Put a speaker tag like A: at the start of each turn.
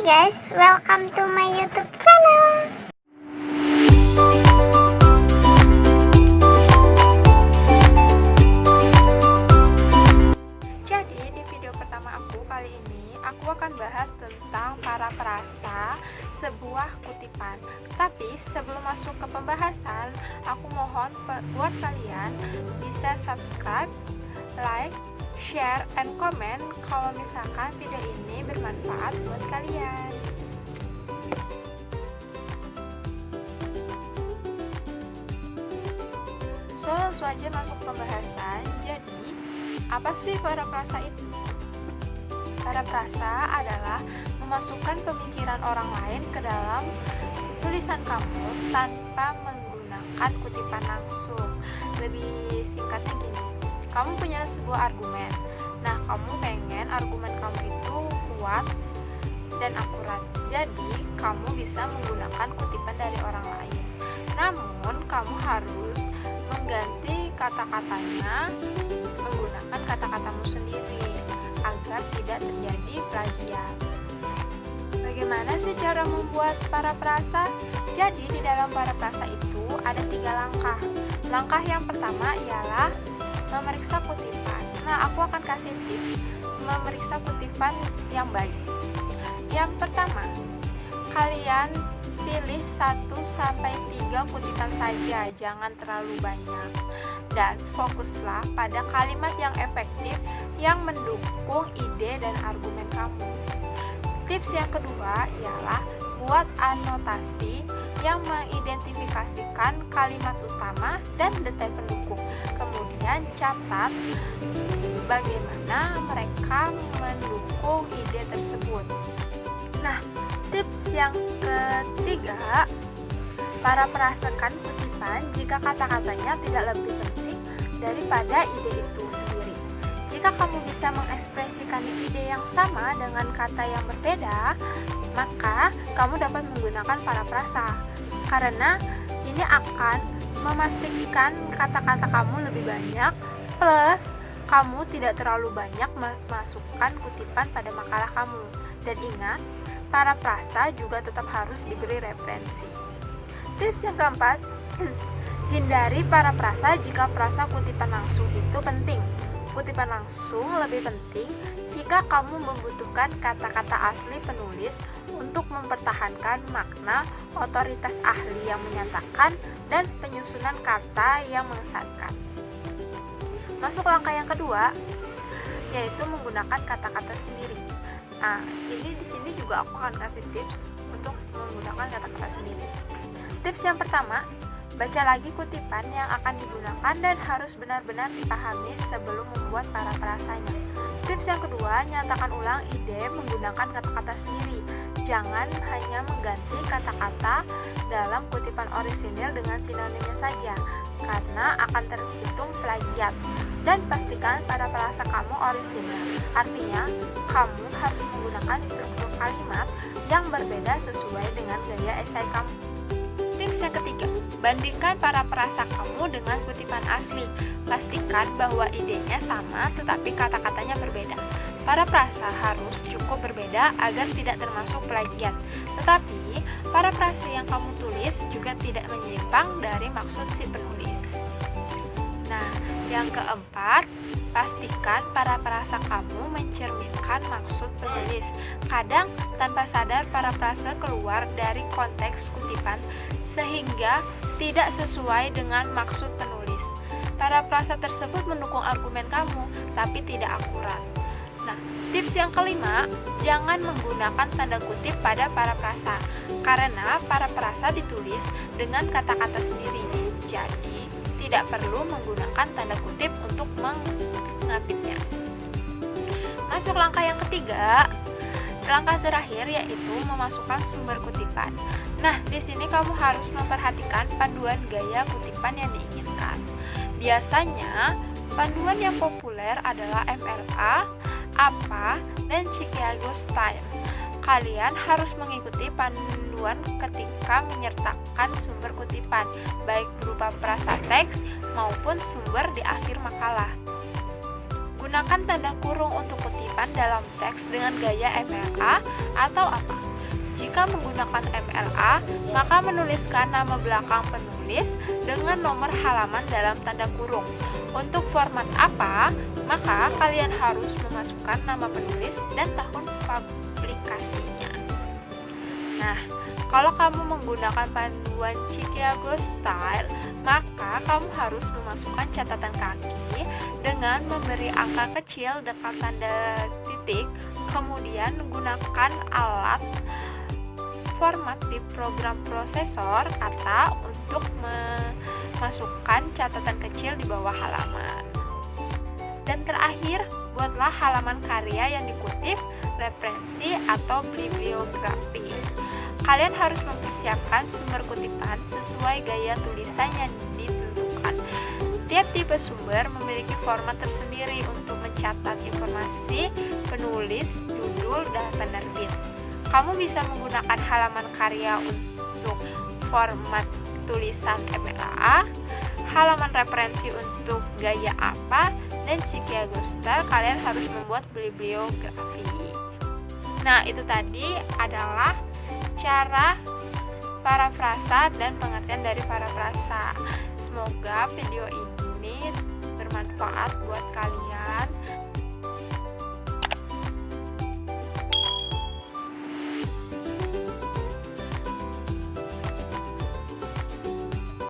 A: guys, welcome to my YouTube channel.
B: Jadi di video pertama aku kali ini, aku akan bahas tentang paraprasa sebuah kutipan. Tapi sebelum masuk ke pembahasan, aku mohon buat kalian bisa subscribe, like, share, and comment kalau misalkan video ini bermanfaat buat kalian. So, langsung aja masuk pembahasan. Jadi, apa sih paraprasa itu? Paraprasa adalah memasukkan pemikiran orang lain ke dalam tulisan kamu tanpa menggunakan kutipan langsung. Lebih singkatnya gini, kamu punya sebuah argumen. Nah, kamu pengen argumen kamu itu kuat dan akurat. Jadi, kamu bisa menggunakan kutipan dari orang lain. Namun, kamu harus mengganti kata-katanya menggunakan kata-katamu sendiri agar tidak terjadi plagiat. Bagaimana sih cara membuat paraprasa? Jadi, di dalam paraprasa itu ada 3 langkah. Langkah yang pertama ialah memeriksa kutipan. Nah, aku akan kasih tips memeriksa kutipan yang baik. Yang pertama, kalian pilih 1-3 kutipan saja, jangan terlalu banyak. Dan fokuslah pada kalimat yang efektif yang mendukung ide dan argumen kamu. Tips yang kedua ialah buat anotasi yang mengidentifikasikan kalimat utama dan detail pendukung. Kemudian catat bagaimana mereka mendukung ide tersebut. Nah, tips yang ketiga, paraphrasekan kutipan jika kata-katanya tidak lebih penting daripada ide itu sendiri. Jika kamu bisa mengekspresikan ide yang sama dengan kata yang berbeda, maka kamu dapat menggunakan paraprasa. Karena ini akan memastikan kata-kata kamu lebih banyak, plus kamu tidak terlalu banyak memasukkan kutipan pada makalah kamu. Dan ingat, paraprasa juga tetap harus diberi referensi. Tips yang keempat, hindari paraprasa jika frasa kutipan langsung itu penting. Kutipan langsung lebih penting jika kamu membutuhkan kata-kata asli penulis untuk mempertahankan makna, otoritas ahli yang menyatakan, dan penyusunan kata yang mengesankan. Masuk langkah yang kedua, yaitu menggunakan kata-kata sendiri. Nah, ini di sini juga aku akan kasih tips untuk menggunakan kata-kata sendiri. Tips yang pertama, baca lagi kutipan yang akan digunakan dan harus benar-benar dipahami sebelum membuat paraprasanya. Tips yang kedua, nyatakan ulang ide menggunakan kata-kata sendiri. Jangan hanya mengganti kata-kata dalam kutipan orisinil dengan sinonimnya saja, karena akan terhitung plagiat. Dan pastikan paraprasa kamu orisinil. Artinya, kamu harus menggunakan struktur kalimat yang berbeda sesuai dengan gaya esai kamu. Tips yang ketiga, bandingkan paraprasa kamu dengan kutipan asli. Pastikan bahwa idenya sama tetapi kata-katanya berbeda. Paraprasa harus cukup berbeda agar tidak termasuk plagiat. Tetapi, paraprasa yang kamu tulis juga tidak menyimpang dari maksud si penulis. Nah, yang keempat, pastikan paraprasa kamu mencerminkan maksud penulis. Kadang tanpa sadar paraprasa keluar dari konteks kutipan sehingga tidak sesuai dengan maksud penulis. Paraprasa tersebut mendukung argumen kamu, tapi tidak akurat. Nah, tips yang kelima, jangan menggunakan tanda kutip pada paraprasa, karena paraprasa ditulis dengan kata-kata sendiri. Jadi, tidak perlu menggunakan tanda kutip untuk mengapitnya. Masuk langkah yang ketiga, langkah terakhir yaitu memasukkan sumber kutipan. Nah, di sini kamu harus memperhatikan panduan gaya kutipan yang diinginkan. Biasanya, panduan yang populer adalah MLA, APA, dan Chicago Style. Kalian harus mengikuti panduan ketika menyertakan sumber kutipan, baik berupa frasa teks maupun sumber di akhir makalah. Gunakan tanda kurung untuk kutipan dalam teks dengan gaya MLA atau APA. Jika menggunakan MLA, maka menuliskan nama belakang penulis dengan nomor halaman dalam tanda kurung. Untuk format apa, maka kalian harus memasukkan nama penulis dan tahun publikasinya. Nah, kalau kamu menggunakan panduan Chicago Style, maka kamu harus memasukkan catatan kaki dengan memberi angka kecil dekat tanda titik, kemudian menggunakan alat format di program prosesor kata untuk memasukkan catatan kecil di bawah halaman. Dan terakhir, buatlah halaman karya yang dikutip, referensi atau bibliografi. Kalian harus mempersiapkan sumber kutipan sesuai gaya tulisan yang ditentukan. Tiap tipe sumber memiliki format tersendiri untuk mencatat informasi, penulis, judul, dan penerbit. Kamu bisa menggunakan halaman karya untuk format tulisan MLA, halaman referensi untuk gaya apa, dan Chicago Style kalian harus membuat bibliografi. Nah, itu tadi adalah cara parafrasa dan pengertian dari parafrasa. Semoga video ini bermanfaat buat kalian.